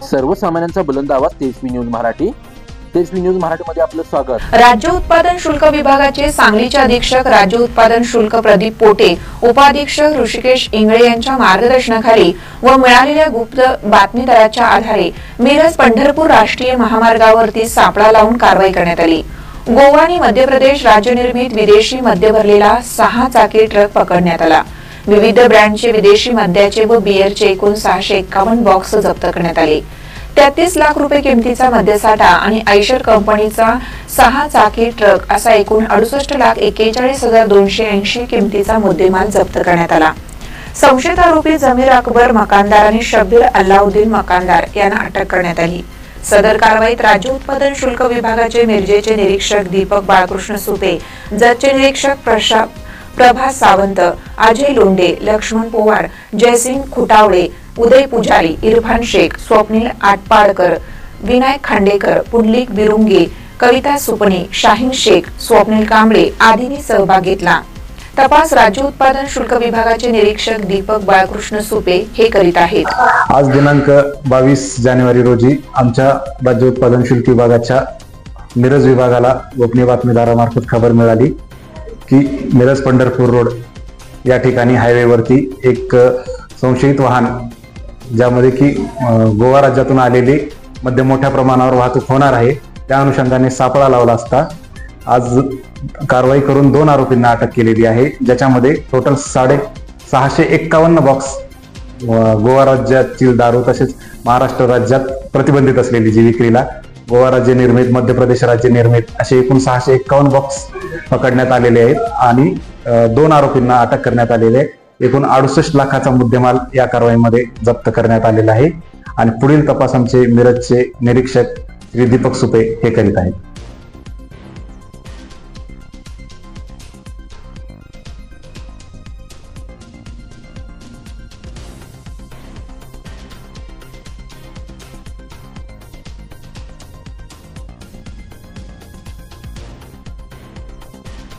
सर्वसामान्यांचा बुलंद आवाज तेजस्वी न्यूज मराठी. तेजस्वी न्यूज मराठीमध्ये आपलं स्वागत. राज्य उत्पादन शुल्क विभागाचे सांगलीचे अधीक्षक राज्य उत्पादन शुल्क प्रदीप पोटे, उपाधीक्षक ऋषिकेश इंगळे यांच्या मार्गदर्शनाखाली व मिळालेल्या गुप्त बातमीदाराच्या आधारे मिरज पंढरपूर राष्ट्रीय महामार्गावरती सापळा लावून कारवाई करण्यात आली. गोवा आणि मध्य प्रदेश राज्य निर्मित विदेशी मद्य भरलेला 6 चाकी ट्रक पकडण्यात आला. विविध ब्रँडचे विदेशी मद्याचे व बिअरचे एकूण 651 बॉक्स जप्त करण्यात आले. 33 लाख रुपये किमतीचा मद्यसाठा आणि आयशर कंपनीचा 6 चाकी ट्रक असा एकूण 68,41,280 किमतीचा मुद्देमाल जप्त करण्यात आला. संशयित आरोपी जमीर अकबर मकानदार आणि शब्बीर अल्लाउद्दीन मकानदार यांना अटक करण्यात आली. सदर कारवाईत राज्य उत्पादन शुल्क विभागाचे मिरजेचे निरीक्षक दीपक बाळकृष्ण सुपे, जतचे निरीक्षक प्रभास सावंत, अजय लोंढे, लक्ष्मण पोवार, जयसिंग खुटावडे, उदय पुजारी, इरफान शेख, स्वप्नील आटपाडकर, विनायक खांडेकर, पुंडलिक बिरुंगे, कविता सुपणे, शाहीन शेख, स्वप्नील कांबळे आदींनी सहभाग घेतला. तपास राज्य उत्पादन शुल्क विभागाचे निरीक्षक दीपक बाळकृष्ण सुपे हे करीत आहेत. आज दिनांक 22 जानेवारी रोजी आमच्या राज्य उत्पादन शुल्क विभागाच्या मिरज विभागाला गोपनीय बातमीदारामार्फत खबर मिळाली की मिरज पंढरपूर रोड या ठिकाणी हायवेवरती एक संशयित वाहन, ज्यामध्ये की गोवा राज्यातून आलेली मध्य मोठ्या प्रमाणावर वाहतूक होणार आहे, त्या अनुषंगाने सापळा लावला असता आज कारवाई करून 2 आरोपींना अटक केलेली आहे, ज्याच्यामध्ये टोटल 651 बॉक्स गोवा राज्यातील दारू तसेच महाराष्ट्र राज्यात प्रतिबंधित असलेली जी विक्रीला गोवा राज्य निर्मित, मध्य प्रदेश राज्य निर्मित असे एकूण 651 बॉक्स पकडण्यात आलेले आहेत आणि 2 आरोपींना अटक करण्यात आलेले आहे. एकूण 68 लाखाचा मुद्देमाल या कारवाईमध्ये जप्त करण्यात आलेला आहे आणि पुढील तपास आमचे मिरजचे निरीक्षक श्री दीपक सुपे हे करीत आहेत.